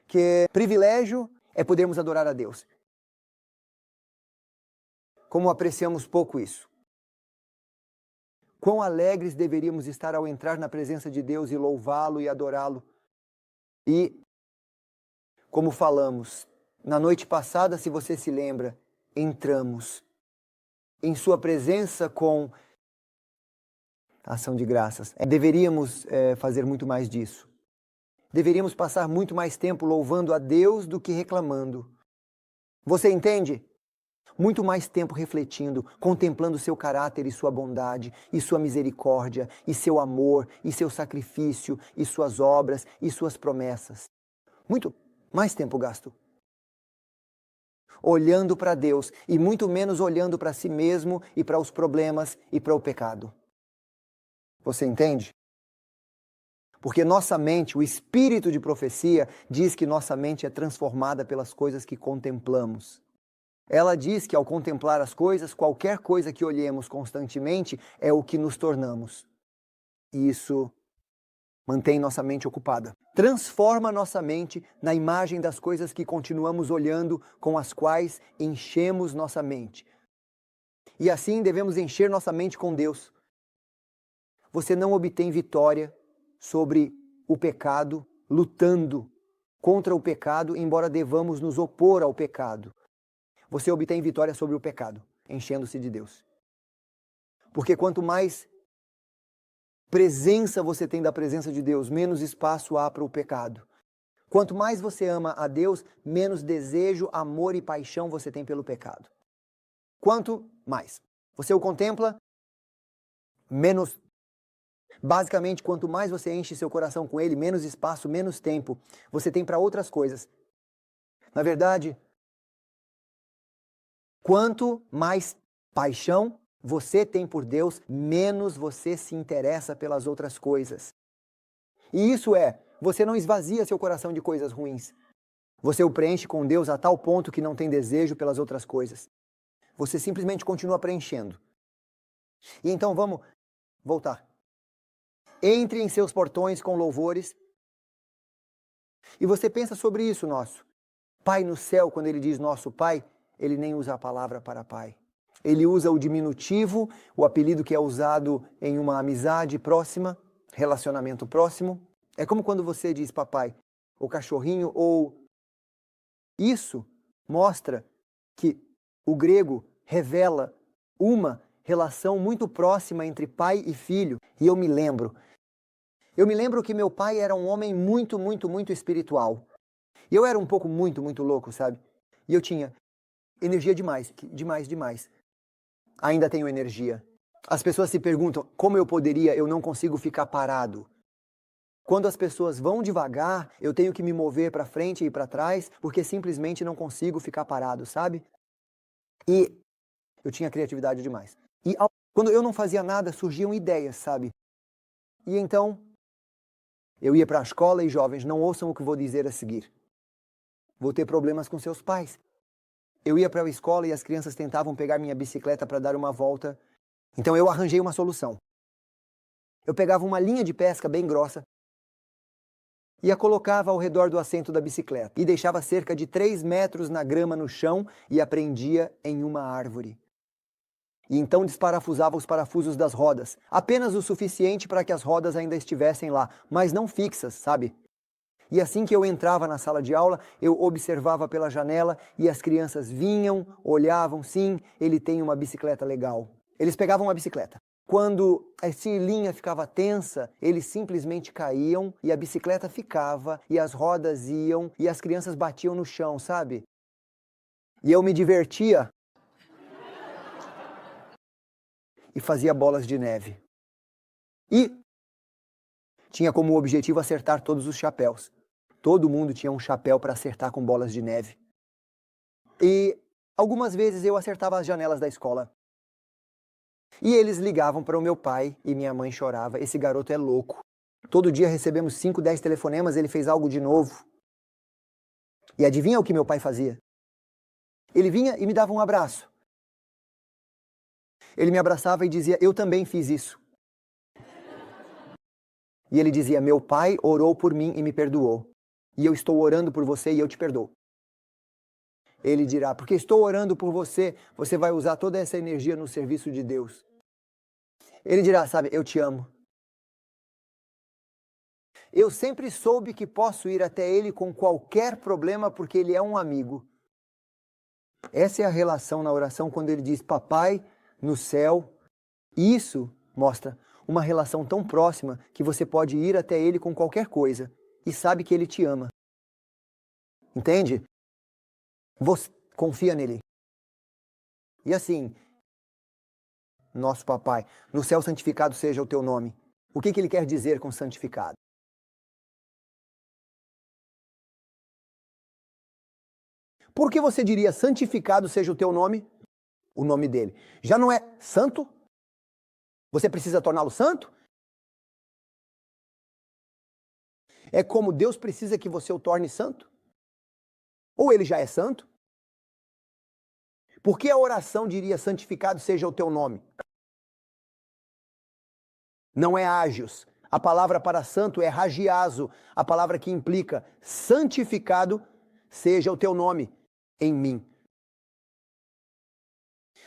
que privilégio é podermos adorar a Deus. Como apreciamos pouco isso. Quão alegres deveríamos estar ao entrar na presença de Deus e louvá-lo e adorá-lo. E, como falamos, na noite passada, se você se lembra, entramos em sua presença com ação de graças. Deveríamos fazer muito mais disso. Deveríamos passar muito mais tempo louvando a Deus do que reclamando. Você entende? Muito mais tempo refletindo, contemplando seu caráter e sua bondade, e sua misericórdia, e seu amor, e seu sacrifício, e suas obras, e suas promessas. Muito mais tempo gasto olhando para Deus, e muito menos olhando para si mesmo, e para os problemas, e para o pecado. Você entende? Porque nossa mente, o espírito de profecia, diz que nossa mente é transformada pelas coisas que contemplamos. Ela diz que ao contemplar as coisas, qualquer coisa que olhemos constantemente é o que nos tornamos. E isso mantém nossa mente ocupada. Transforma nossa mente na imagem das coisas que continuamos olhando, com as quais enchemos nossa mente. E assim devemos encher nossa mente com Deus. Você não obtém vitória sobre o pecado lutando contra o pecado, embora devamos nos opor ao pecado. Você obtém vitória sobre o pecado, enchendo-se de Deus. Porque quanto mais presença você tem da presença de Deus, menos espaço há para o pecado. Quanto mais você ama a Deus, menos desejo, amor e paixão você tem pelo pecado. Quanto mais você o contempla, menos. Basicamente, quanto mais você enche seu coração com Ele, menos espaço, menos tempo você tem para outras coisas. Na verdade, quanto mais paixão você tem por Deus, menos você se interessa pelas outras coisas. E isso você não esvazia seu coração de coisas ruins. Você o preenche com Deus a tal ponto que não tem desejo pelas outras coisas. Você simplesmente continua preenchendo. E então vamos voltar. Entre em seus portões com louvores. E você pensa sobre isso, nosso Pai no céu, quando ele diz nosso Pai, ele nem usa a palavra para Pai. Ele usa o diminutivo, o apelido que é usado em uma amizade próxima, relacionamento próximo. É como quando você diz papai, ou cachorrinho, ou... Isso mostra que o grego revela uma relação muito próxima entre pai e filho. E eu me lembro que meu pai era um homem muito, muito, muito espiritual. E eu era um pouco muito, muito louco, sabe? E eu tinha energia demais, demais, demais. Ainda tenho energia. As pessoas se perguntam, como eu não consigo ficar parado. Quando as pessoas vão devagar, eu tenho que me mover para frente e para trás, porque simplesmente não consigo ficar parado, sabe? E eu tinha criatividade demais. E quando eu não fazia nada, surgiam ideias, sabe? E então, eu ia para a escola e jovens, não ouçam o que vou dizer a seguir. Vou ter problemas com seus pais. Eu ia para a escola e as crianças tentavam pegar minha bicicleta para dar uma volta. Então eu arranjei uma solução. Eu pegava uma linha de pesca bem grossa e a colocava ao redor do assento da bicicleta e deixava cerca de 3 metros na grama no chão e a prendia em uma árvore. E então desparafusava os parafusos das rodas, apenas o suficiente para que as rodas ainda estivessem lá, mas não fixas, sabe? E assim que eu entrava na sala de aula, eu observava pela janela e as crianças vinham, olhavam, sim, ele tem uma bicicleta legal. Eles pegavam a bicicleta. Quando a linha ficava tensa, eles simplesmente caíam e a bicicleta ficava e as rodas iam e as crianças batiam no chão, sabe? E eu me divertia e fazia bolas de neve. E tinha como objetivo acertar todos os chapéus. Todo mundo tinha um chapéu para acertar com bolas de neve. E algumas vezes eu acertava as janelas da escola. E eles ligavam para o meu pai e minha mãe chorava. Esse garoto é louco. Todo dia recebemos 5, 10 telefonemas, ele fez algo de novo. E adivinha o que meu pai fazia? Ele vinha e me dava um abraço. Ele me abraçava e dizia, eu também fiz isso. E ele dizia, meu pai orou por mim e me perdoou. e eu estou orando por você e eu te perdoo. Ele dirá, porque estou orando por você, você vai usar toda essa energia no serviço de Deus. Ele dirá, sabe, eu te amo. Eu sempre soube que posso ir até ele com qualquer problema porque ele é um amigo. Essa é a relação na oração quando ele diz, papai no céu. Isso mostra uma relação tão próxima que você pode ir até ele com qualquer coisa e sabe que ele te ama. Entende? Você confia nele. E assim, nosso papai, no céu santificado seja o teu nome. O que ele quer dizer com santificado? Por que você diria santificado seja o teu nome? O nome dele. Já não é santo? Você precisa torná-lo santo? É como Deus precisa que você o torne santo? Ou ele já é santo? Por que a oração diria santificado seja o teu nome? Não é ágios. A palavra para santo é ragiazo, a palavra que implica santificado seja o teu nome em mim.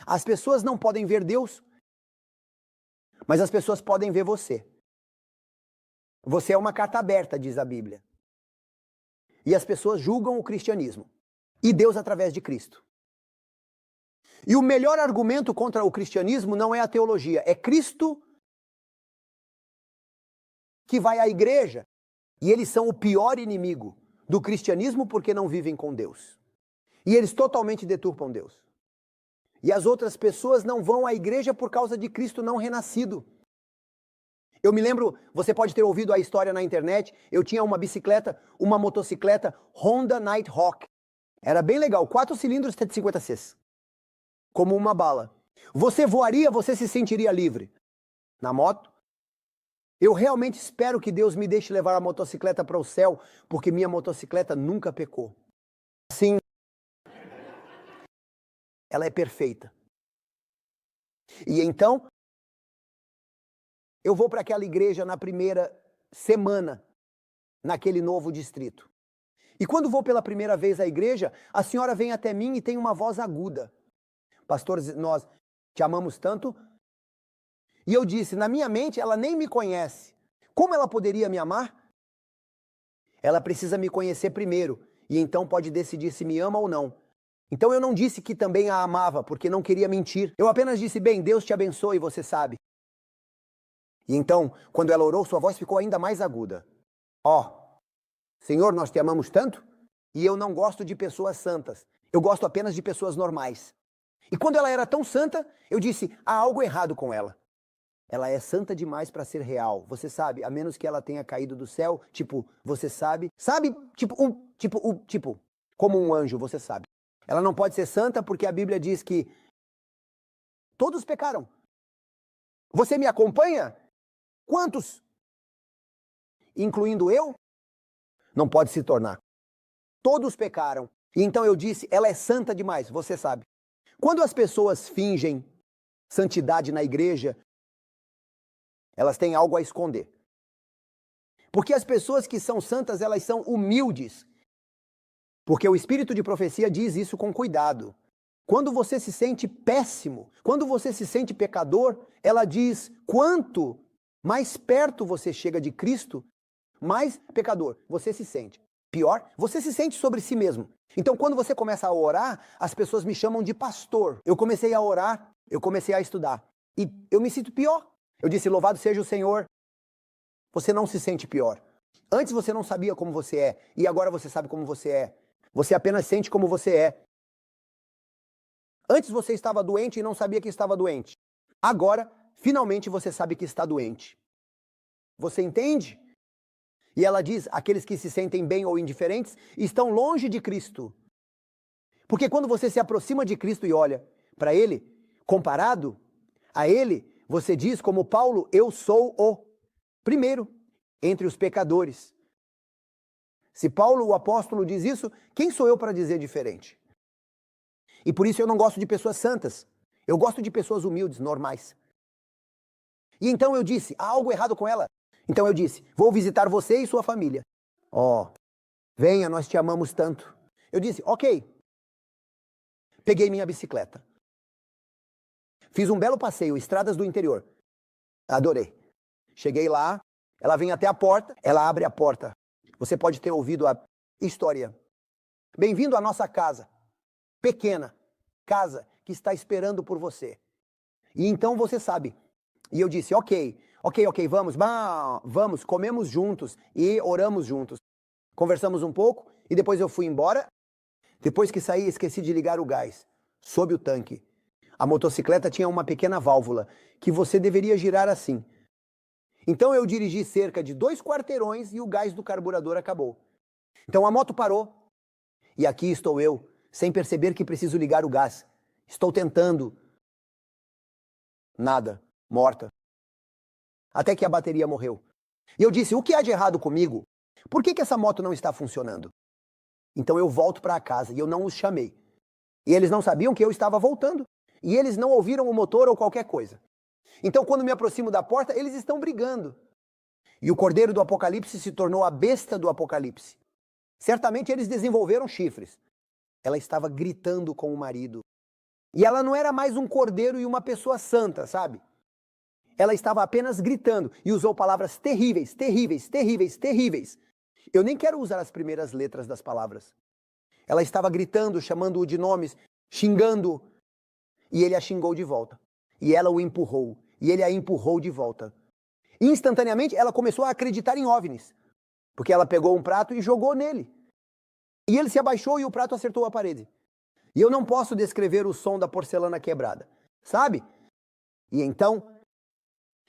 As pessoas não podem ver Deus, mas as pessoas podem ver você. Você é uma carta aberta, diz a Bíblia. E as pessoas julgam o cristianismo e Deus através de Cristo. E o melhor argumento contra o cristianismo não é a teologia, é Cristo que vai à igreja. E eles são o pior inimigo do cristianismo porque não vivem com Deus. E eles totalmente deturpam Deus. E as outras pessoas não vão à igreja por causa de Cristo não renascido. Eu me lembro, você pode ter ouvido a história na internet, eu tinha uma bicicleta, uma motocicleta Honda Nighthawk. Era bem legal, 4 cilindros, 150 cc. Como uma bala. Você voaria, você se sentiria livre. Na moto? Eu realmente espero que Deus me deixe levar a motocicleta para o céu, porque minha motocicleta nunca pecou. Assim, ela é perfeita. E então, eu vou para aquela igreja na primeira semana, naquele novo distrito. E quando vou pela primeira vez à igreja, a senhora vem até mim e tem uma voz aguda. Pastor, nós te amamos tanto. E eu disse, na minha mente, ela nem me conhece. Como ela poderia me amar? Ela precisa me conhecer primeiro, e então pode decidir se me ama ou não. Então eu não disse que também a amava, porque não queria mentir. Eu apenas disse, bem, Deus te abençoe, você sabe. E então, quando ela orou, sua voz ficou ainda mais aguda. Senhor, nós te amamos tanto, e eu não gosto de pessoas santas. Eu gosto apenas de pessoas normais. E quando ela era tão santa, eu disse, há algo errado com ela. Ela é santa demais para ser real. Você sabe, a menos que ela tenha caído do céu, você sabe, como um anjo, você sabe. Ela não pode ser santa porque a Bíblia diz que todos pecaram. Você me acompanha? Quantos? Incluindo eu? Não pode se tornar. Todos pecaram. E então eu disse, ela é santa demais, você sabe. Quando as pessoas fingem santidade na igreja, elas têm algo a esconder. Porque as pessoas que são santas, elas são humildes. Porque o espírito de profecia diz isso com cuidado. Quando você se sente péssimo, quando você se sente pecador, ela diz, quanto mais perto você chega de Cristo, mais pecador você se sente. Pior, você se sente sobre si mesmo. Então, quando você começa a orar, as pessoas me chamam de pastor. Eu comecei a orar, eu comecei a estudar. E eu me sinto pior. Eu disse, louvado seja o Senhor. Você não se sente pior. Antes você não sabia como você é, e agora você sabe como você é. Você apenas sente como você é. Antes você estava doente e não sabia que estava doente. Agora, finalmente você sabe que está doente. Você entende? E ela diz, aqueles que se sentem bem ou indiferentes estão longe de Cristo. Porque quando você se aproxima de Cristo e olha para Ele, comparado a Ele, você diz como Paulo, eu sou o primeiro entre os pecadores. Se Paulo, o apóstolo, diz isso, quem sou eu para dizer diferente? E por isso eu não gosto de pessoas santas. Eu gosto de pessoas humildes, normais. E então eu disse, há algo errado com ela. Então eu disse, vou visitar você e sua família. Venha, nós te amamos tanto. Eu disse, ok. Peguei minha bicicleta. Fiz um belo passeio, estradas do interior. Adorei. Cheguei lá, ela vem até a porta, ela abre a porta. Você pode ter ouvido a história. Bem-vindo à nossa casa. Pequena casa que está esperando por você. E então você sabe. E eu disse, ok, vamos, comemos juntos e oramos juntos. Conversamos um pouco e depois eu fui embora. Depois que saí, esqueci de ligar o gás. Sob o tanque. A motocicleta tinha uma pequena válvula que você deveria girar assim. Então eu dirigi cerca de 2 quarteirões e o gás do carburador acabou. Então a moto parou. E aqui estou eu, sem perceber que preciso ligar o gás. Estou tentando. Nada. Morta. Até que a bateria morreu. E eu disse, o que há de errado comigo? Por que essa moto não está funcionando? Então eu volto para casa e eu não os chamei. E eles não sabiam que eu estava voltando. E eles não ouviram o motor ou qualquer coisa. Então quando me aproximo da porta, eles estão brigando. E o cordeiro do Apocalipse se tornou a besta do Apocalipse. Certamente eles desenvolveram chifres. Ela estava gritando com o marido. E ela não era mais um cordeiro e uma pessoa santa, sabe? Ela estava apenas gritando e usou palavras terríveis, terríveis, terríveis, terríveis. Eu nem quero usar as primeiras letras das palavras. Ela estava gritando, chamando-o de nomes, xingando. E ele a xingou de volta. E ela o empurrou. E ele a empurrou de volta. Instantaneamente, ela começou a acreditar em OVNIs. Porque ela pegou um prato e jogou nele. E ele se abaixou e o prato acertou a parede. E eu não posso descrever o som da porcelana quebrada. Sabe? E então,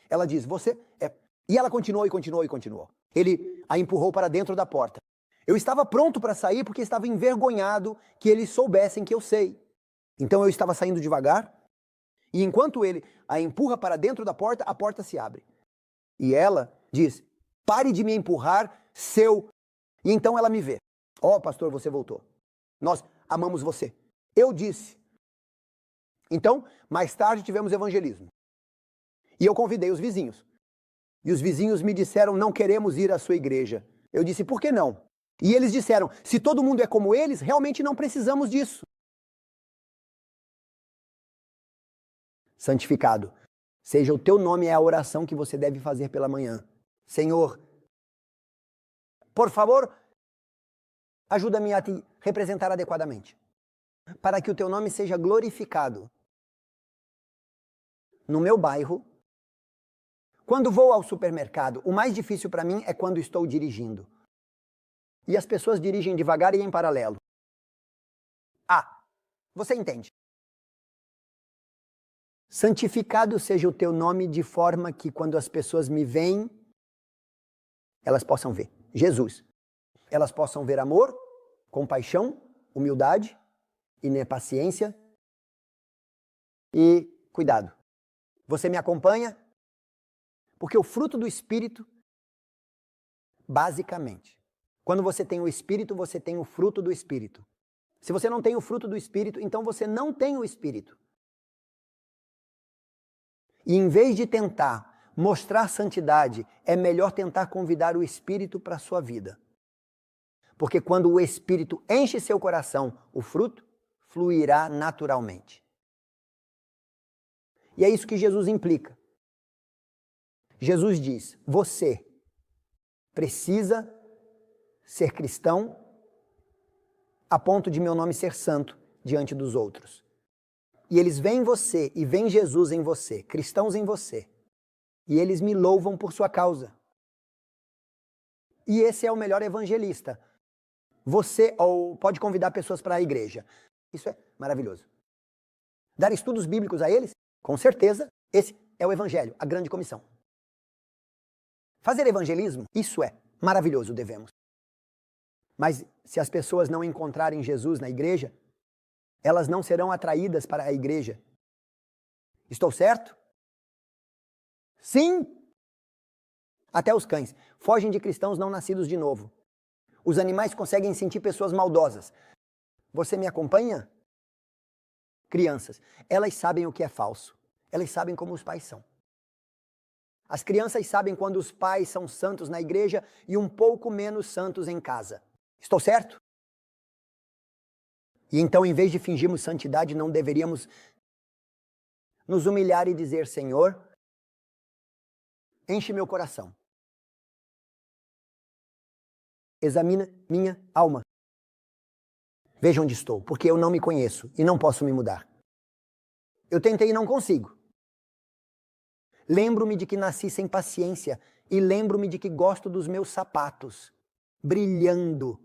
ela diz, você é... E ela continuou e continuou e continuou. Ele a empurrou para dentro da porta. Eu estava pronto para sair porque estava envergonhado que eles soubessem que eu sei. Então eu estava saindo devagar. E enquanto ele a empurra para dentro da porta, a porta se abre. E ela diz, pare de me empurrar, seu... E então ela me vê. Ó, pastor, você voltou. Nós amamos você. Eu disse. Então, mais tarde tivemos evangelismo. E eu convidei os vizinhos. E os vizinhos me disseram, não queremos ir à sua igreja. Eu disse, por que não? E eles disseram, se todo mundo é como eles, realmente não precisamos disso. Santificado. Seja o teu nome é a oração que você deve fazer pela manhã. Senhor, por favor, ajuda-me a te representar adequadamente. Para que o teu nome seja glorificado. No meu bairro, quando vou ao supermercado, o mais difícil para mim é quando estou dirigindo. E as pessoas dirigem devagar e em paralelo. Ah, você entende. Santificado seja o teu nome de forma que quando as pessoas me veem, elas possam ver Jesus. Elas possam ver amor, compaixão, humildade, paciência e cuidado. Você me acompanha? Porque o fruto do Espírito, basicamente, quando você tem o Espírito, você tem o fruto do Espírito. Se você não tem o fruto do Espírito, então você não tem o Espírito. E em vez de tentar mostrar santidade, é melhor tentar convidar o Espírito para a sua vida. Porque quando o Espírito enche seu coração, o fruto fluirá naturalmente. E é isso que Jesus implica. Jesus diz, você precisa ser cristão a ponto de meu nome ser santo diante dos outros. E eles veem você e veem Jesus em você, cristãos em você. E eles me louvam por sua causa. E esse é o melhor evangelista. Você pode convidar pessoas para a igreja. Isso é maravilhoso. Dar estudos bíblicos a eles? Com certeza, esse é o evangelho, a grande comissão. Fazer evangelismo? Isso é maravilhoso, devemos. Mas se as pessoas não encontrarem Jesus na igreja, elas não serão atraídas para a igreja. Estou certo? Sim! Até os cães fogem de cristãos não nascidos de novo. Os animais conseguem sentir pessoas maldosas. Você me acompanha? Crianças, elas sabem o que é falso. Elas sabem como os pais são. As crianças sabem quando os pais são santos na igreja e um pouco menos santos em casa. Estou certo? E então, em vez de fingirmos santidade, não deveríamos nos humilhar e dizer: Senhor, enche meu coração. Examina minha alma. Veja onde estou, porque eu não me conheço e não posso me mudar. Eu tentei e não consigo. Lembro-me de que nasci sem paciência e lembro-me de que gosto dos meus sapatos, brilhando.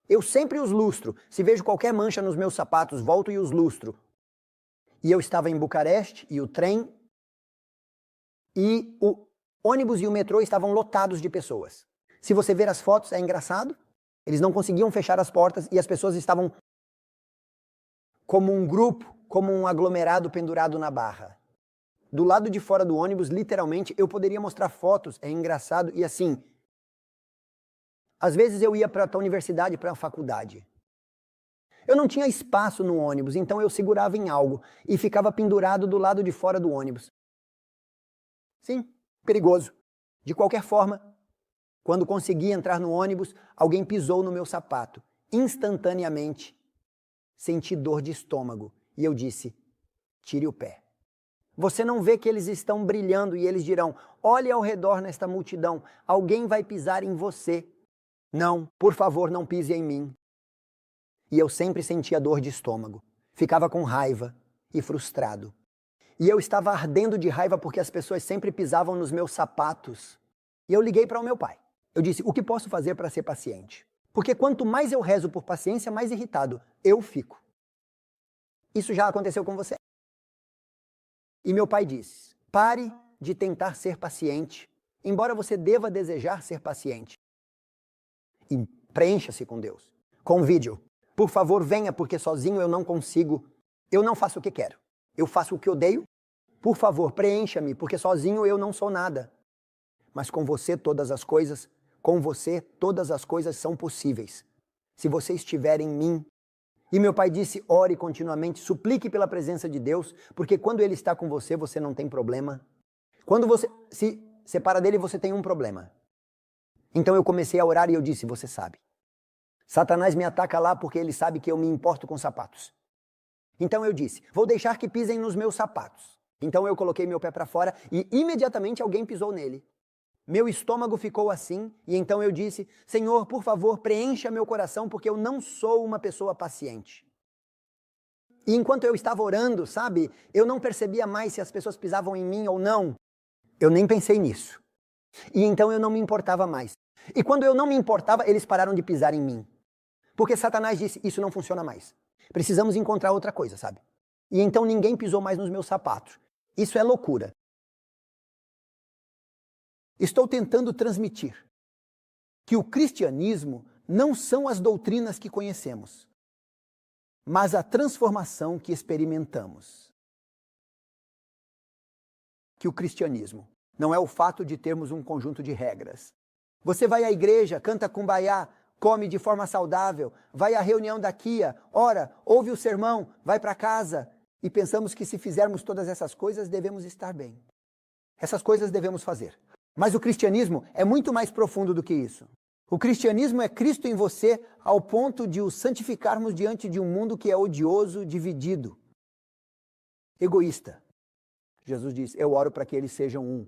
Eu sempre os lustro. Se vejo qualquer mancha nos meus sapatos, volto e os lustro. E eu estava em Bucareste e o trem e o ônibus e o metrô estavam lotados de pessoas. Se você ver as fotos, é engraçado. Eles não conseguiam fechar as portas e as pessoas estavam como um grupo, como um aglomerado pendurado na barra. Do lado de fora do ônibus, literalmente, eu poderia mostrar fotos, é engraçado, e assim, às vezes eu ia para a universidade, para a faculdade. Eu não tinha espaço no ônibus, então eu segurava em algo e ficava pendurado do lado de fora do ônibus. Sim, perigoso. De qualquer forma, quando consegui entrar no ônibus, alguém pisou no meu sapato. Instantaneamente, senti dor de estômago e eu disse: tire o pé. Você não vê que eles estão brilhando e eles dirão: olhe ao redor nesta multidão, alguém vai pisar em você. Não, por favor, não pise em mim. E eu sempre sentia dor de estômago. Ficava com raiva e frustrado. E eu estava ardendo de raiva porque as pessoas sempre pisavam nos meus sapatos. E eu liguei para o meu pai. Eu disse: o que posso fazer para ser paciente? Porque quanto mais eu rezo por paciência, mais irritado eu fico. Isso já aconteceu com você? E meu pai disse: pare de tentar ser paciente, embora você deva desejar ser paciente. E preencha-se com Deus. Convide-o. Por favor, venha, porque sozinho eu não consigo. Eu não faço o que quero. Eu faço o que odeio. Por favor, preencha-me, porque sozinho eu não sou nada. Mas com você todas as coisas, com você todas as coisas são possíveis. Se você estiver em mim. E meu pai disse: ore continuamente, suplique pela presença de Deus, porque quando Ele está com você, você não tem problema. Quando você se separa dele, você tem um problema. Então eu comecei a orar e eu disse: você sabe. Satanás me ataca lá porque ele sabe que eu me importo com sapatos. Então eu disse: vou deixar que pisem nos meus sapatos. Então eu coloquei meu pé para fora e imediatamente alguém pisou nele. Meu estômago ficou assim, e então eu disse: Senhor, por favor, preencha meu coração, porque eu não sou uma pessoa paciente. E enquanto eu estava orando, sabe, eu não percebia mais se as pessoas pisavam em mim ou não. Eu nem pensei nisso. E então eu não me importava mais. E quando eu não me importava, eles pararam de pisar em mim. Porque Satanás disse: isso não funciona mais. Precisamos encontrar outra coisa, sabe? E então ninguém pisou mais nos meus sapatos. Isso é loucura. Estou tentando transmitir que o cristianismo não são as doutrinas que conhecemos, mas a transformação que experimentamos. Que o cristianismo não é o fato de termos um conjunto de regras. Você vai à igreja, canta kumbaya, come de forma saudável, vai à reunião da Kia, ora, ouve o sermão, vai para casa e pensamos que se fizermos todas essas coisas devemos estar bem. Essas coisas devemos fazer. Mas o cristianismo é muito mais profundo do que isso. O cristianismo é Cristo em você ao ponto de o santificarmos diante de um mundo que é odioso, dividido, egoísta. Jesus diz: eu oro para que eles sejam um.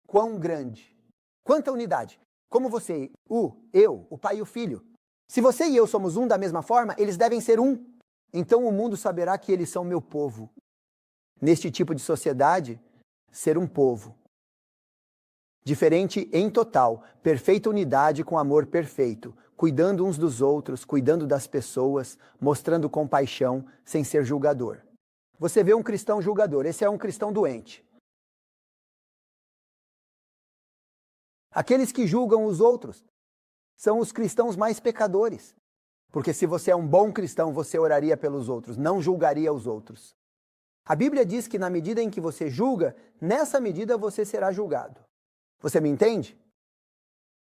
Quão grande, quanta unidade. Como você, eu, o pai e o filho. Se você e eu somos um da mesma forma, eles devem ser um. Então o mundo saberá que eles são meu povo. Neste tipo de sociedade, ser um povo. Diferente em total, perfeita unidade com amor perfeito, cuidando uns dos outros, cuidando das pessoas, mostrando compaixão, sem ser julgador. Você vê um cristão julgador, esse é um cristão doente. Aqueles que julgam os outros são os cristãos mais pecadores. Porque se você é um bom cristão, você oraria pelos outros, não julgaria os outros. A Bíblia diz que na medida em que você julga, nessa medida você será julgado. Você me entende?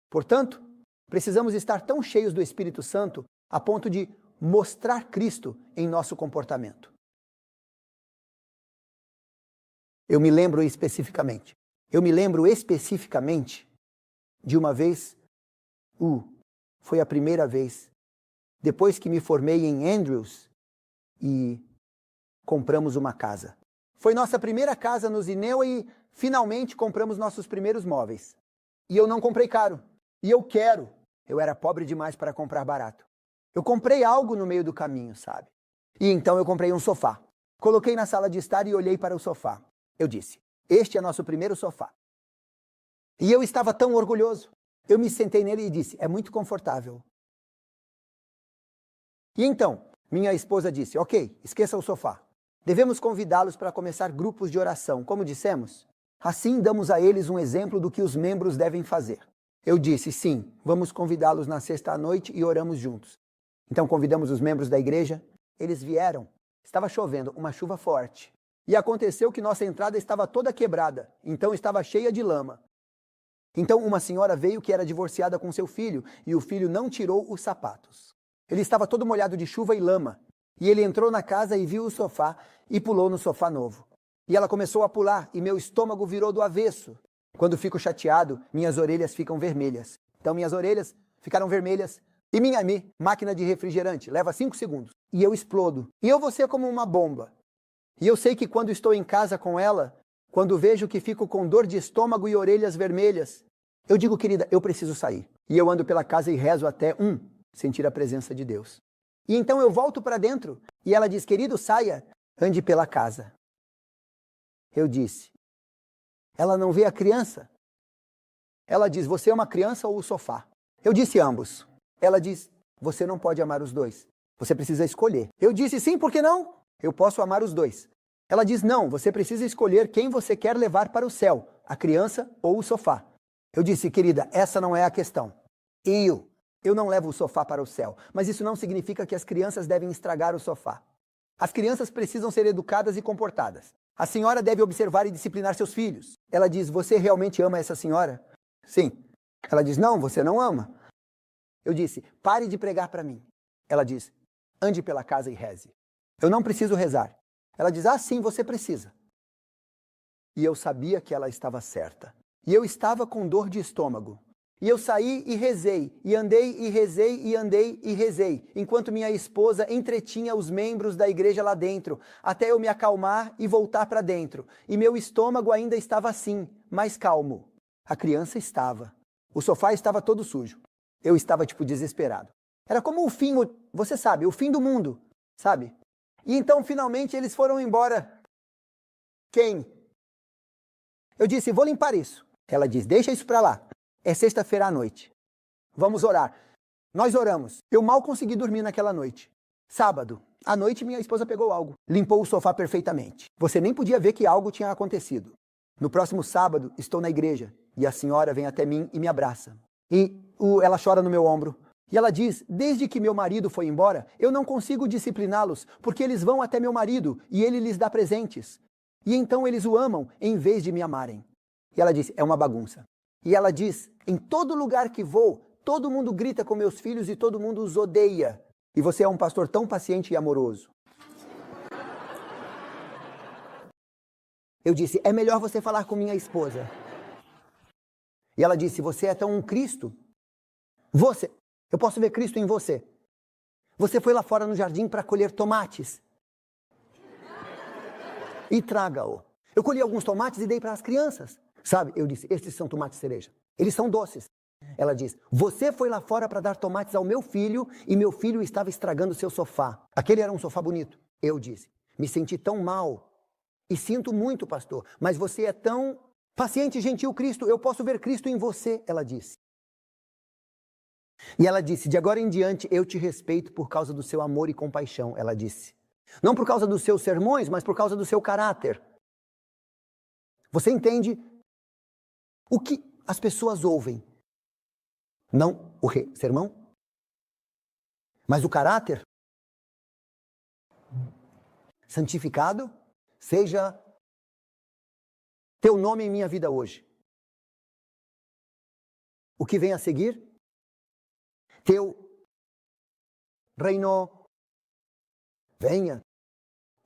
Portanto, precisamos estar tão cheios do Espírito Santo a ponto de mostrar Cristo em nosso comportamento. Eu me lembro especificamente de uma vez, foi a primeira vez, depois que me formei em Andrews e compramos uma casa. Foi nossa primeira casa no Zineu e finalmente compramos nossos primeiros móveis. E eu não comprei caro. E eu quero. Eu era pobre demais para comprar barato. Eu comprei algo no meio do caminho, sabe? E então eu comprei um sofá. Coloquei na sala de estar e olhei para o sofá. Eu disse, este é nosso primeiro sofá. E eu estava tão orgulhoso. Eu me sentei nele e disse, é muito confortável. E então, minha esposa disse, ok, esqueça o sofá. Devemos convidá-los para começar grupos de oração, como dissemos. Assim damos a eles um exemplo do que os membros devem fazer. Eu disse, sim, vamos convidá-los na sexta à noite e oramos juntos. Então convidamos os membros da igreja, eles vieram. Estava chovendo, uma chuva forte. E aconteceu que nossa entrada estava toda quebrada, então estava cheia de lama. Então uma senhora veio que era divorciada com seu filho, e o filho não tirou os sapatos. Ele estava todo molhado de chuva e lama. E ele entrou na casa e viu o sofá e pulou no sofá novo. E ela começou a pular e meu estômago virou do avesso. Quando fico chateado, minhas orelhas ficam vermelhas. Então minhas orelhas ficaram vermelhas. E minha máquina de refrigerante, leva 5 segundos. E eu explodo. E eu vou ser como uma bomba. E eu sei que quando estou em casa com ela, quando vejo que fico com dor de estômago e orelhas vermelhas, eu digo, querida, eu preciso sair. E eu ando pela casa e rezo até sentir a presença de Deus. E então eu volto para dentro e ela diz, querido, saia, ande pela casa. Eu disse, ela não vê a criança? Ela diz, você é uma criança ou o sofá? Eu disse ambos. Ela diz, você não pode amar os dois. Você precisa escolher. Eu disse, sim, por que não? Eu posso amar os dois. Ela diz, não, você precisa escolher quem você quer levar para o céu, a criança ou o sofá. Eu disse, querida, essa não é a questão. Eu não levo o sofá para o céu, mas isso não significa que as crianças devem estragar o sofá. As crianças precisam ser educadas e comportadas. A senhora deve observar e disciplinar seus filhos. Ela diz, você realmente ama essa senhora? Sim. Ela diz, não, você não ama. Eu disse, pare de pregar para mim. Ela diz, ande pela casa e reze. Eu não preciso rezar. Ela diz, sim, você precisa. E eu sabia que ela estava certa. E eu estava com dor de estômago. E eu saí e rezei, e andei e rezei, e andei e rezei, enquanto minha esposa entretinha os membros da igreja lá dentro, até eu me acalmar e voltar para dentro. E meu estômago ainda estava assim, mais calmo. A criança estava. O sofá estava todo sujo. Eu estava, desesperado. Era como o fim, você sabe, o fim do mundo, sabe? E então, finalmente, eles foram embora. Quem? Eu disse, vou limpar isso. Ela diz, deixa isso para lá. É sexta-feira à noite. Vamos orar. Nós oramos. Eu mal consegui dormir naquela noite. Sábado, à noite, minha esposa pegou algo. Limpou o sofá perfeitamente. Você nem podia ver que algo tinha acontecido. No próximo sábado, estou na igreja. E a senhora vem até mim e me abraça. E ela chora no meu ombro. E ela diz, desde que meu marido foi embora, eu não consigo discipliná-los, porque eles vão até meu marido e ele lhes dá presentes. E então eles o amam em vez de me amarem. E ela diz, é uma bagunça. E ela diz, em todo lugar que vou, todo mundo grita com meus filhos e todo mundo os odeia. E você é um pastor tão paciente e amoroso. Eu disse, é melhor você falar com minha esposa. E ela disse, você é tão um Cristo. Eu posso ver Cristo em você. Você foi lá fora no jardim para colher tomates. E traga-o. Eu colhi alguns tomates e dei para as crianças. Sabe, eu disse, estes são tomates cereja. Eles são doces. Ela diz, você foi lá fora para dar tomates ao meu filho e meu filho estava estragando seu sofá. Aquele era um sofá bonito. Eu disse, me senti tão mal. E sinto muito, pastor, mas você é tão paciente e gentil, Cristo. Eu posso ver Cristo em você, ela disse. E ela disse, de agora em diante eu te respeito por causa do seu amor e compaixão, ela disse. Não por causa dos seus sermões, mas por causa do seu caráter. Você entende o que as pessoas ouvem? Não o sermão, mas o caráter. Santificado seja teu nome em minha vida hoje. O que vem a seguir? Teu reino venha.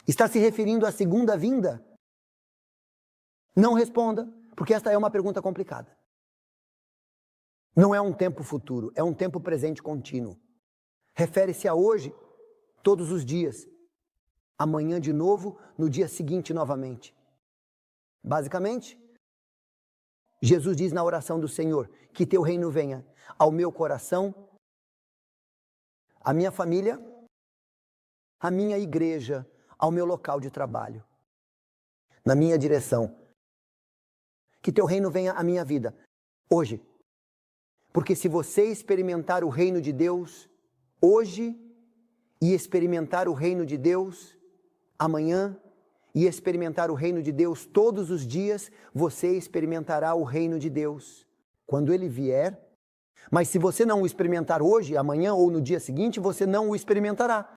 Está se referindo à segunda vinda? Não responda, porque esta é uma pergunta complicada. Não é um tempo futuro, é um tempo presente contínuo. Refere-se a hoje, todos os dias. Amanhã de novo, no dia seguinte novamente. Basicamente, Jesus diz na oração do Senhor, que teu reino venha ao meu coração, à minha família, à minha igreja, ao meu local de trabalho, na minha direção. Que teu reino venha à minha vida, hoje. Porque se você experimentar o reino de Deus hoje, e experimentar o reino de Deus amanhã, e experimentar o reino de Deus todos os dias, você experimentará o reino de Deus quando ele vier. Mas se você não o experimentar hoje, amanhã ou no dia seguinte, você não o experimentará.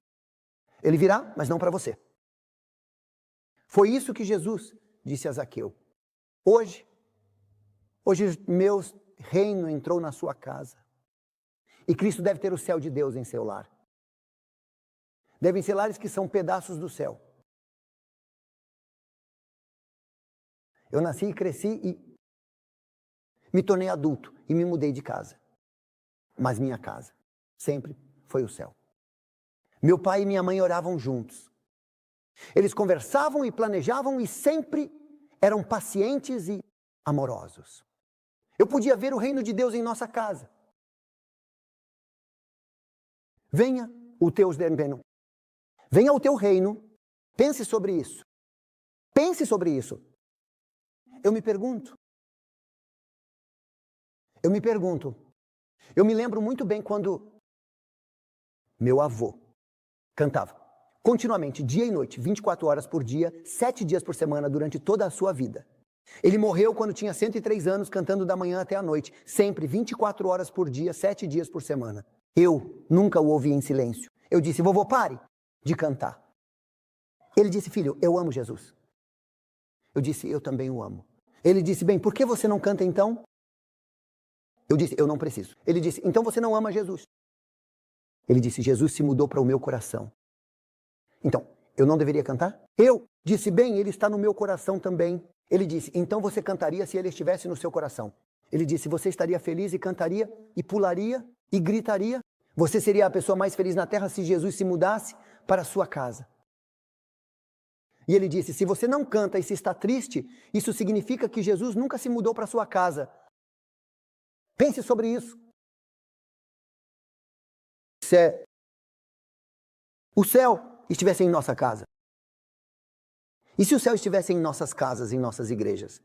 Ele virá, mas não para você. Foi isso que Jesus disse a Zaqueu. Hoje meu reino entrou na sua casa. E Cristo deve ter o céu de Deus em seu lar. Devem ser lares que são pedaços do céu. Eu nasci e cresci e me tornei adulto e me mudei de casa. Mas minha casa sempre foi o céu. Meu pai e minha mãe oravam juntos. Eles conversavam e planejavam e sempre eram pacientes e amorosos. Eu podia ver o reino de Deus em nossa casa. Venha o teu reino. Venha o teu reino. Pense sobre isso. Pense sobre isso. Eu me pergunto. Eu me lembro muito bem quando meu avô cantava continuamente, dia e noite, 24 horas por dia, 7 dias por semana, durante toda a sua vida. Ele morreu quando tinha 103 anos, cantando da manhã até a noite, sempre, 24 horas por dia, 7 dias por semana. Eu nunca o ouvi em silêncio. Eu disse, vovô, pare de cantar. Ele disse, filho, eu amo Jesus. Eu disse, eu também o amo. Ele disse, bem, por que você não canta então? Eu disse, eu não preciso. Ele disse, então você não ama Jesus. Ele disse, Jesus se mudou para o meu coração. Então, eu não deveria cantar? Eu disse, bem, ele está no meu coração também. Ele disse, então você cantaria se ele estivesse no seu coração. Ele disse, você estaria feliz e cantaria e pularia e gritaria. Você seria a pessoa mais feliz na terra se Jesus se mudasse para a sua casa. E ele disse, se você não canta e se está triste, isso significa que Jesus nunca se mudou para a sua casa. Pense sobre isso. Se o céu estivesse em nossa casa. E se o céu estivesse em nossas casas, em nossas igrejas?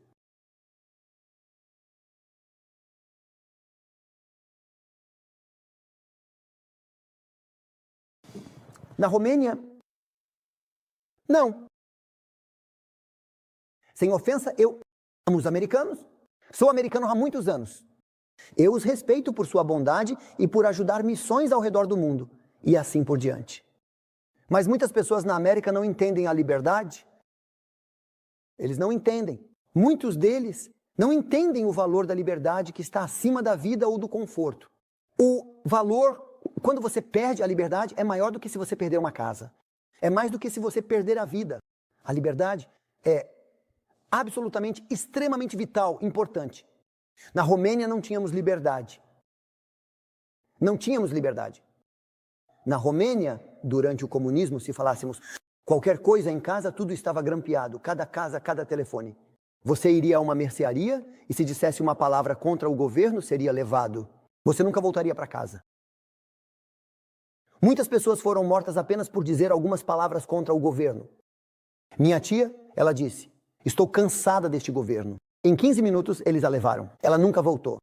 Na Romênia, não. Sem ofensa, eu amo os americanos. Sou americano há muitos anos. Eu os respeito por sua bondade e por ajudar missões ao redor do mundo. E assim por diante. Mas muitas pessoas na América não entendem a liberdade. Eles não entendem. Muitos deles não entendem o valor da liberdade que está acima da vida ou do conforto. O valor, quando você perde a liberdade, é maior do que se você perder uma casa. É mais do que se você perder a vida. A liberdade é absolutamente, extremamente vital, importante. Na Romênia não tínhamos liberdade. Não tínhamos liberdade. Na Romênia, durante o comunismo, se falássemos qualquer coisa em casa, tudo estava grampeado. Cada casa, cada telefone. Você iria a uma mercearia e se dissesse uma palavra contra o governo, seria levado. Você nunca voltaria para casa. Muitas pessoas foram mortas apenas por dizer algumas palavras contra o governo. Minha tia, ela disse, estou cansada deste governo. Em 15 minutos, eles a levaram. Ela nunca voltou.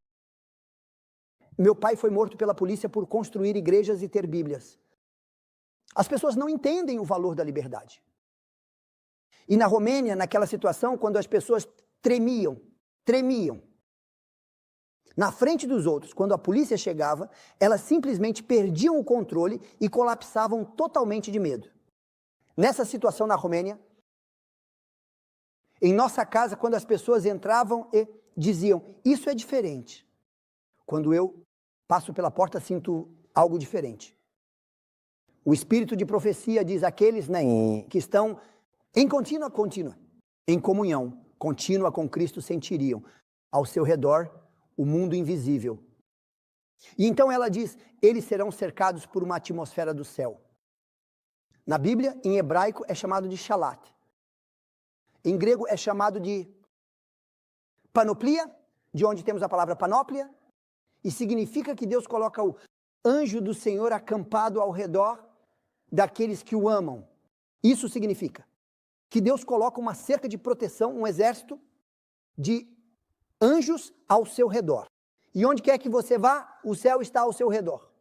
Meu pai foi morto pela polícia por construir igrejas e ter bíblias. As pessoas não entendem o valor da liberdade. E na Romênia, naquela situação, quando as pessoas tremiam, na frente dos outros, quando a polícia chegava, elas simplesmente perdiam o controle e colapsavam totalmente de medo. Nessa situação na Romênia, em nossa casa, quando as pessoas entravam e diziam, isso é diferente. Quando eu passo pela porta, sinto algo diferente. O espírito de profecia diz, aqueles que estão em em comunhão contínua com Cristo sentiriam ao seu redor o mundo invisível E então ela diz, eles serão cercados por uma atmosfera do céu. Na Bíblia, em hebraico, é chamado de shalat. Em grego é chamado de panoplia, de onde temos a palavra panóplia, e significa que Deus coloca o anjo do Senhor acampado ao redor daqueles que o amam. Isso significa que Deus coloca uma cerca de proteção, um exército de anjos ao seu redor. E onde quer que você vá, o céu está ao seu redor.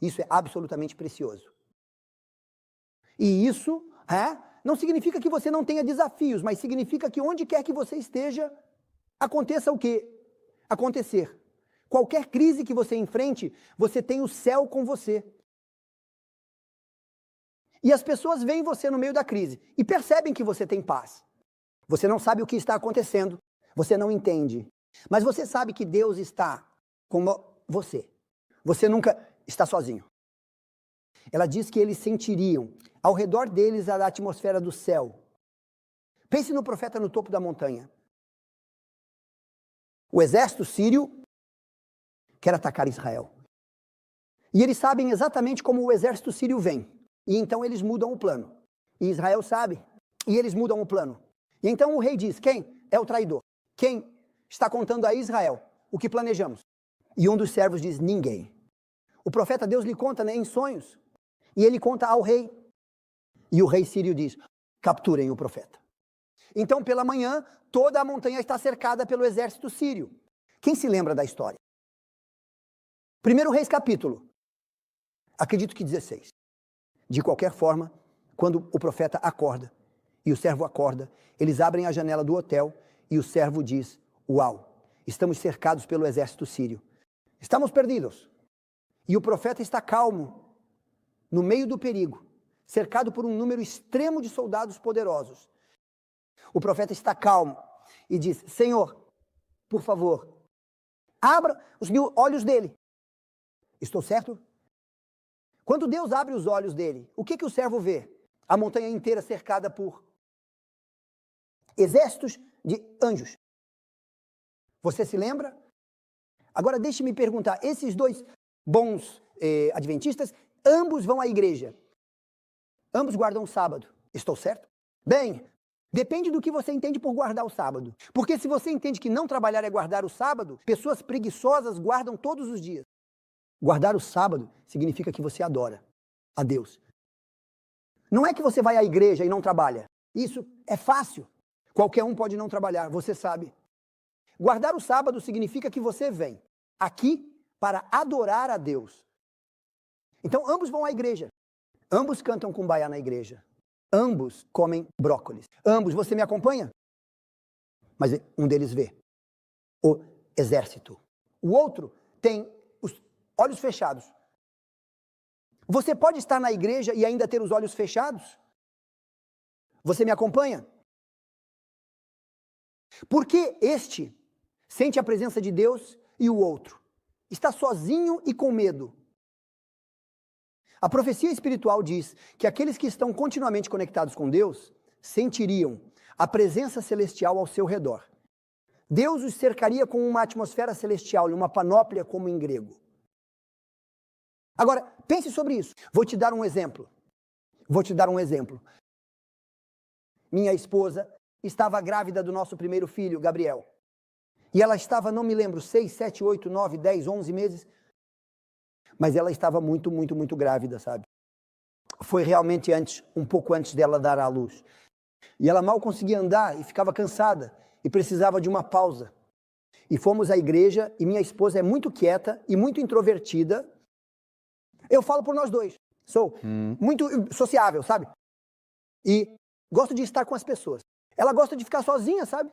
Isso é absolutamente precioso. E isso não significa que você não tenha desafios, mas significa que onde quer que você esteja, aconteça o quê? Acontecer. Qualquer crise que você enfrente, você tem o céu com você. E as pessoas veem você no meio da crise e percebem que você tem paz. Você não sabe o que está acontecendo, você não entende. Mas você sabe que Deus está com você. Você nunca está sozinho. Ela diz que eles sentiriam ao redor deles a atmosfera do céu. Pense no profeta no topo da montanha. O exército sírio quer atacar Israel. E eles sabem exatamente como o exército sírio vem. E então eles mudam o plano. E Israel sabe. E eles mudam o plano. E então o rei diz, quem é o traidor? Quem está contando a Israel o que planejamos? E um dos servos diz, ninguém. O profeta Deus lhe conta, em sonhos. E ele conta ao rei. E o rei sírio diz, capturem o profeta. Então pela manhã, toda a montanha está cercada pelo exército sírio. Quem se lembra da história? 1 Reis capítulo, acredito que 16. De qualquer forma, quando o profeta acorda e o servo acorda, eles abrem a janela do hotel e o servo diz, uau, estamos cercados pelo exército sírio. Estamos perdidos. E o profeta está calmo, no meio do perigo, cercado por um número extremo de soldados poderosos. O profeta está calmo e diz, Senhor, por favor, abra os olhos dele. Estou certo? Quando Deus abre os olhos dele, o que o servo vê? A montanha inteira cercada por exércitos de anjos. Você se lembra? Agora deixe-me perguntar, esses dois bons adventistas, ambos vão à igreja. Ambos guardam o sábado. Estou certo? Bem, depende do que você entende por guardar o sábado. Porque se você entende que não trabalhar é guardar o sábado, pessoas preguiçosas guardam todos os dias. Guardar o sábado significa que você adora a Deus. Não é que você vai à igreja e não trabalha. Isso é fácil. Qualquer um pode não trabalhar, você sabe. Guardar o sábado significa que você vem aqui para adorar a Deus. Então ambos vão à igreja. Ambos cantam cumbaiá na igreja. Ambos comem brócolis. Ambos, você me acompanha? Mas um deles vê o exército. O outro tem os olhos fechados. Você pode estar na igreja e ainda ter os olhos fechados? Você me acompanha? Porque este sente a presença de Deus e o outro está sozinho e com medo. A profecia espiritual diz que aqueles que estão continuamente conectados com Deus sentiriam a presença celestial ao seu redor. Deus os cercaria com uma atmosfera celestial e uma panóplia como em grego. Agora, pense sobre isso. Vou te dar um exemplo. Minha esposa estava grávida do nosso primeiro filho, Gabriel. E ela estava, não me lembro, 6, 7, 8, 9, 10, 11 meses. Mas ela estava muito, muito, muito grávida, sabe? Foi realmente um pouco antes dela dar à luz. E ela mal conseguia andar e ficava cansada e precisava de uma pausa. E fomos à igreja e minha esposa é muito quieta e muito introvertida. Eu falo por nós dois. Sou muito sociável, sabe? E gosto de estar com as pessoas. Ela gosta de ficar sozinha, sabe?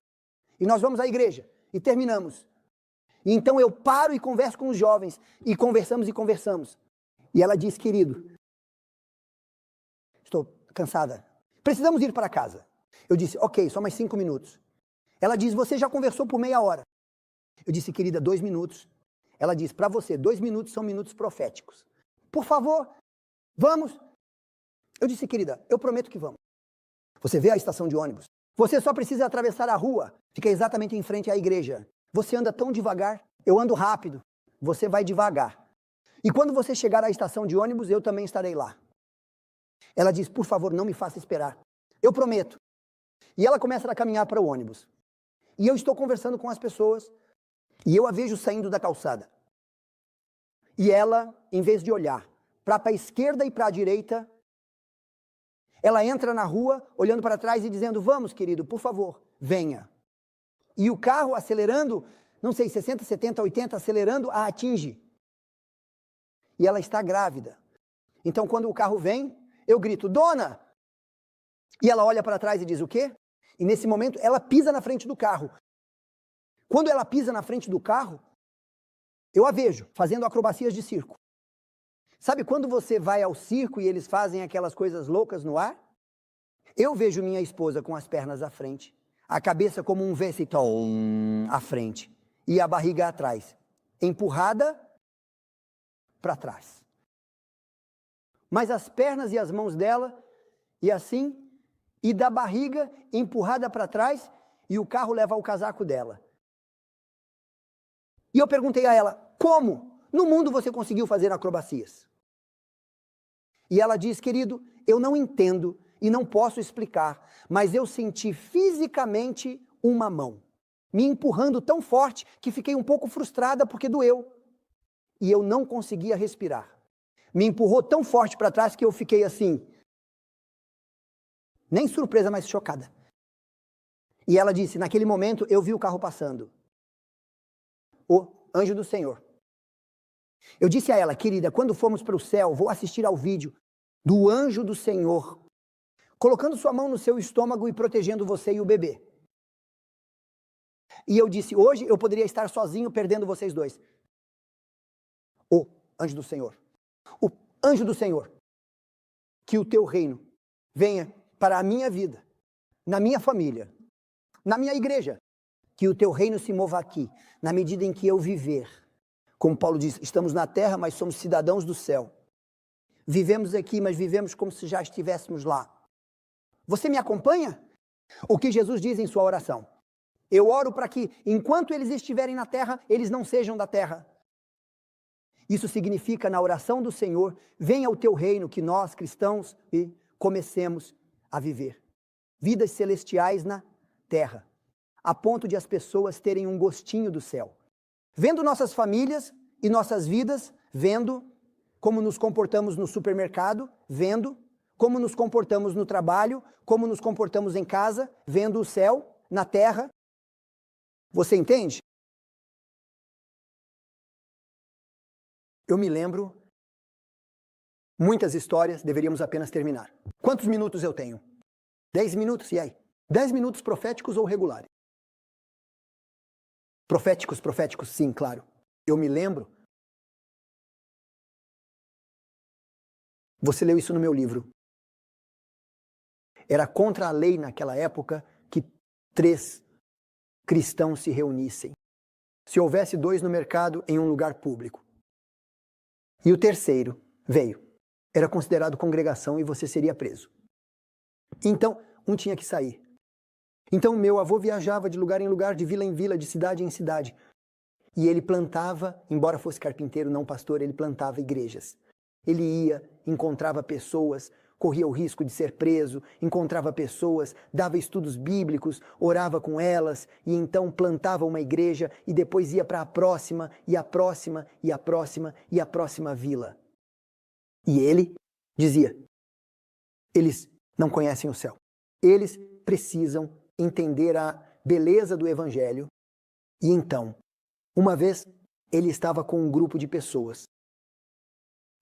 E nós vamos à igreja e terminamos. E então eu paro e converso com os jovens. E conversamos. E ela diz, querido, estou cansada. Precisamos ir para casa. Eu disse, ok, só mais 5 minutos. Ela diz, você já conversou por meia hora. Eu disse, querida, 2 minutos. Ela diz, para você, 2 minutos são minutos proféticos. Por favor, vamos. Eu disse, querida, eu prometo que vamos. Você vê a estação de ônibus. Você só precisa atravessar a rua. Fica exatamente em frente à igreja. Você anda tão devagar. eu ando rápido, você vai devagar. E quando você chegar à estação de ônibus, eu também estarei lá. Ela diz, por favor, não me faça esperar. Eu prometo. E ela começa a caminhar para o ônibus. E eu estou conversando com as pessoas, e eu a vejo saindo da calçada. E ela, em vez de olhar para a esquerda e para a direita, ela entra na rua, olhando para trás e dizendo, vamos, querido, por favor, venha. E o carro acelerando, não sei, 60, 70, 80, acelerando, a atinge. E ela está grávida. Então, quando o carro vem, eu grito, dona! E ela olha para trás e diz o quê? E nesse momento, ela pisa na frente do carro. Quando ela pisa na frente do carro, eu a vejo fazendo acrobacias de circo. Sabe quando você vai ao circo e eles fazem aquelas coisas loucas no ar? Eu vejo minha esposa com as pernas à frente, a cabeça como um vecitol à frente e a barriga atrás, empurrada para trás. Mas as pernas e as mãos dela, e assim, e da barriga empurrada para trás, e o carro leva o casaco dela. E eu perguntei a ela, como no mundo você conseguiu fazer acrobacias? E ela diz, querido, eu não entendo e não posso explicar, mas eu senti fisicamente uma mão me empurrando tão forte que fiquei um pouco frustrada porque doeu. E eu não conseguia respirar. Me empurrou tão forte para trás que eu fiquei assim, nem surpresa, mas chocada. E ela disse, naquele momento eu vi o carro passando. O anjo do Senhor. Eu disse a ela, querida, quando formos para o céu, vou assistir ao vídeo do anjo do Senhor, colocando sua mão no seu estômago e protegendo você e o bebê. E eu disse, hoje eu poderia estar sozinho perdendo vocês dois. O anjo do Senhor. O anjo do Senhor. Que o teu reino venha para a minha vida, na minha família, na minha igreja. Que o teu reino se mova aqui, na medida em que eu viver. Como Paulo diz, estamos na terra, mas somos cidadãos do céu. Vivemos aqui, mas vivemos como se já estivéssemos lá. Você me acompanha? O que Jesus diz em sua oração? Eu oro para que, enquanto eles estiverem na terra, eles não sejam da terra. Isso significa, na oração do Senhor, venha o teu reino, que nós, cristãos, comecemos a viver. Vidas celestiais na terra, a ponto de as pessoas terem um gostinho do céu. Vendo nossas famílias e nossas vidas, vendo como nos comportamos no supermercado, vendo como nos comportamos no trabalho, como nos comportamos em casa, vendo o céu na terra. Você entende? Eu me lembro muitas histórias, deveríamos apenas terminar. Quantos minutos eu tenho? 10 minutos, e aí? 10 minutos proféticos ou regulares? Proféticos, sim, claro. Eu me lembro. Você leu isso no meu livro. Era contra a lei naquela época que 3 cristãos se reunissem. Se houvesse 2 no mercado em um lugar público. E o terceiro veio. Era considerado congregação e você seria preso. Então, um tinha que sair. Então, meu avô viajava de lugar em lugar, de vila em vila, de cidade em cidade. E ele plantava, embora fosse carpinteiro, não pastor, ele plantava igrejas. Ele ia, encontrava pessoas, corria o risco de ser preso, encontrava pessoas, dava estudos bíblicos, orava com elas, e então plantava uma igreja, e depois ia para a próxima, e a próxima, e a próxima, e a próxima vila. E ele dizia, eles não conhecem o céu. Eles precisam entender a beleza do Evangelho. E então, uma vez, ele estava com um grupo de pessoas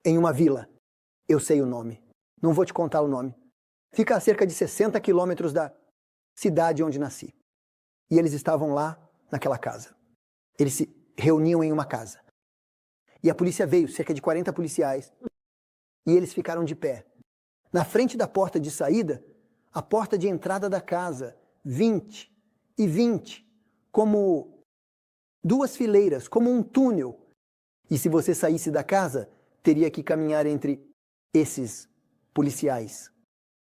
em uma vila. Eu sei o nome. Não vou te contar o nome. Fica a cerca de 60 quilômetros da cidade onde nasci. E eles estavam lá naquela casa. Eles se reuniam em uma casa. E a polícia veio, cerca de 40 policiais. E eles ficaram de pé. Na frente da porta de saída, a porta de entrada da casa, 20 e 20, como 2 fileiras, como um túnel. E se você saísse da casa, teria que caminhar entre esses policiais.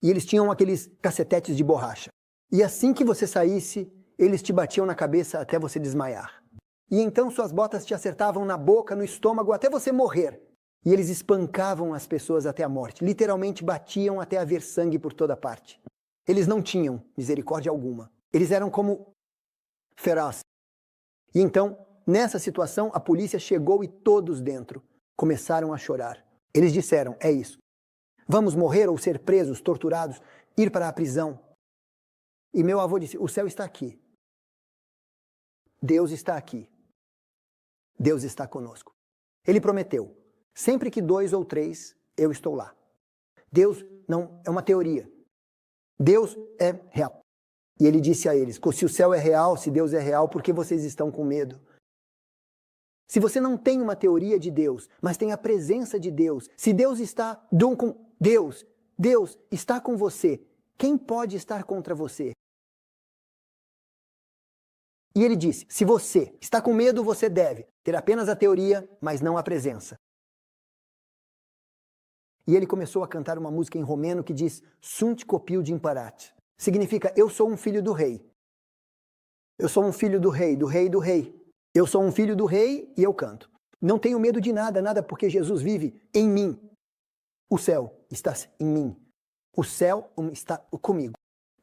E eles tinham aqueles cacetetes de borracha. E assim que você saísse, eles te batiam na cabeça até você desmaiar. E então suas botas te acertavam na boca, no estômago, até você morrer. E eles espancavam as pessoas até a morte. Literalmente batiam até haver sangue por toda parte. Eles não tinham misericórdia alguma. Eles eram como ferozes. E então, nessa situação, a polícia chegou e todos dentro começaram a chorar. Eles disseram, é isso. Vamos morrer ou ser presos, torturados, ir para a prisão. E meu avô disse, o céu está aqui. Deus está aqui. Deus está conosco. Ele prometeu, sempre que 2 ou 3, eu estou lá. Deus não é uma teoria. Deus é real. E ele disse a eles, se o céu é real, se Deus é real, por que vocês estão com medo? Se você não tem uma teoria de Deus, mas tem a presença de Deus, se Deus está com Deus, Deus está com você, quem pode estar contra você? E ele disse, se você está com medo, você deve ter apenas a teoria, mas não a presença. E ele começou a cantar uma música em romeno que diz, Sunt copil de imparat. Significa, eu sou um filho do rei. Eu sou um filho do rei, do rei, do rei. Eu sou um filho do rei e eu canto. Não tenho medo de nada, nada, porque Jesus vive em mim. O céu está em mim. O céu está comigo.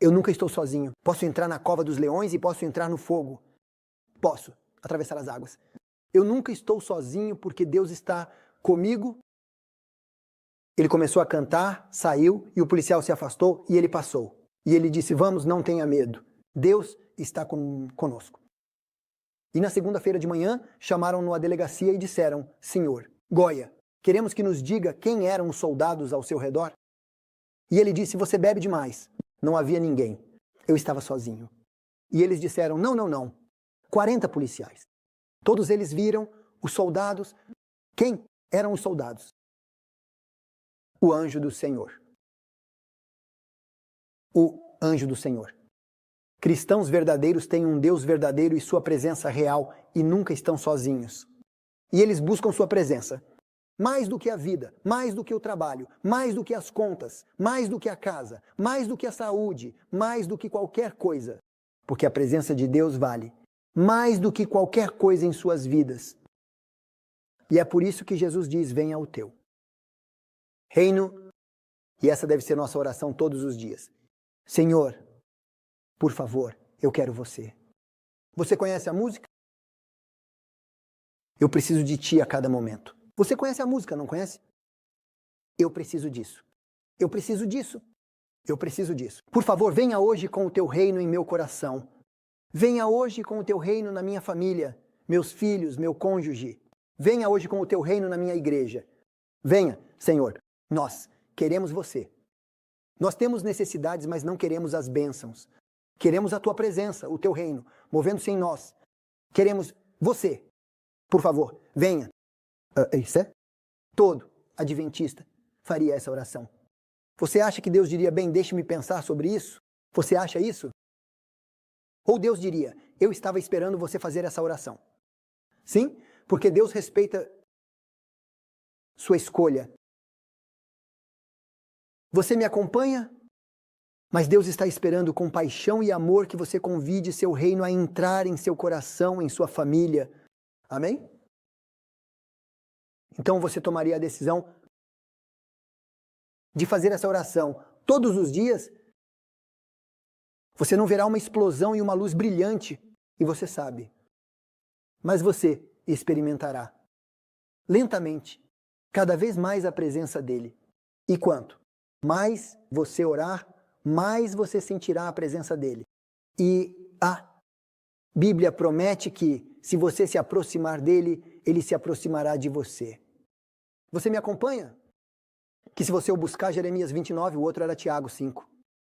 Eu nunca estou sozinho. Posso entrar na cova dos leões e posso entrar no fogo. Posso atravessar as águas. Eu nunca estou sozinho porque Deus está comigo. Ele começou a cantar, saiu e o policial se afastou e ele passou. E ele disse, vamos, não tenha medo. Deus está conosco. E na segunda-feira de manhã, chamaram-no à delegacia e disseram, Senhor, Goya, queremos que nos diga quem eram os soldados ao seu redor. E ele disse, você bebe demais. Não havia ninguém. Eu estava sozinho. E eles disseram, não. 40 policiais. Todos eles viram os soldados. Quem eram os soldados? O anjo do Senhor. O anjo do Senhor. Cristãos verdadeiros têm um Deus verdadeiro e sua presença real e nunca estão sozinhos. E eles buscam sua presença. Mais do que a vida, mais do que o trabalho, mais do que as contas, mais do que a casa, mais do que a saúde, mais do que qualquer coisa. Porque a presença de Deus vale mais do que qualquer coisa em suas vidas. E é por isso que Jesus diz, venha o teu reino. E essa deve ser nossa oração todos os dias. Senhor, por favor, eu quero você. Você conhece a música? Eu preciso de ti a cada momento. Você conhece a música, não conhece? Eu preciso disso. Eu preciso disso. Eu preciso disso. Por favor, venha hoje com o teu reino em meu coração. Venha hoje com o teu reino na minha família, meus filhos, meu cônjuge. Venha hoje com o teu reino na minha igreja. Venha, Senhor, nós queremos você. Nós temos necessidades, mas não queremos as bênçãos. Queremos a tua presença, o teu reino, movendo-se em nós. Queremos você. Por favor, venha. Isso é? Todo adventista faria essa oração. Você acha que Deus diria, bem, deixe-me pensar sobre isso? Você acha isso? Ou Deus diria, eu estava esperando você fazer essa oração. Sim, porque Deus respeita sua escolha. Você me acompanha? Mas Deus está esperando com paixão e amor que você convide seu reino a entrar em seu coração, em sua família. Amém? Então você tomaria a decisão de fazer essa oração todos os dias? Você não verá uma explosão e uma luz brilhante, e você sabe. Mas você experimentará, lentamente, cada vez mais a presença dele. E quanto mais você orar, mais você sentirá a presença dele. E a Bíblia promete que, se você se aproximar dele, ele se aproximará de você. Você me acompanha? Que se você o buscar, Jeremias 29, o outro era Tiago 5.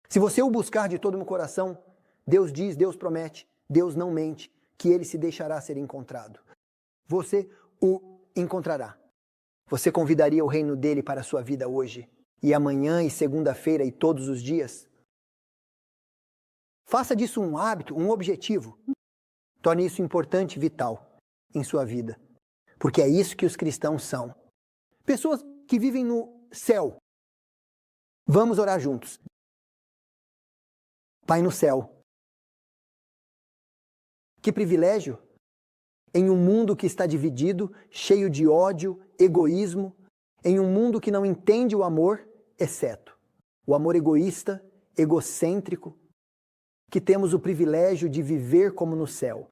Se você o buscar de todo o coração, Deus diz, Deus promete, Deus não mente, que ele se deixará ser encontrado. Você o encontrará. Você convidaria o reino dele para a sua vida hoje, e amanhã, e segunda-feira, e todos os dias? Faça disso um hábito, um objetivo. Torne isso importante e vital em sua vida. Porque é isso que os cristãos são. Pessoas que vivem no céu. Vamos orar juntos. Pai no céu, que privilégio em um mundo que está dividido, cheio de ódio, egoísmo, em um mundo que não entende o amor, exceto o amor egoísta, egocêntrico, que temos o privilégio de viver como no céu,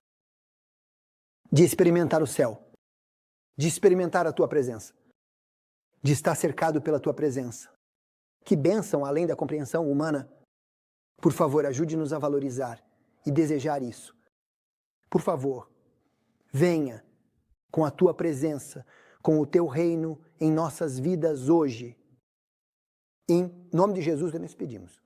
de experimentar o céu, de experimentar a tua presença, de estar cercado pela tua presença. Que bênção além da compreensão humana. Por favor, ajude-nos a valorizar e desejar isso. Por favor, venha com a tua presença, com o teu reino em nossas vidas hoje. Em nome de Jesus, nós pedimos.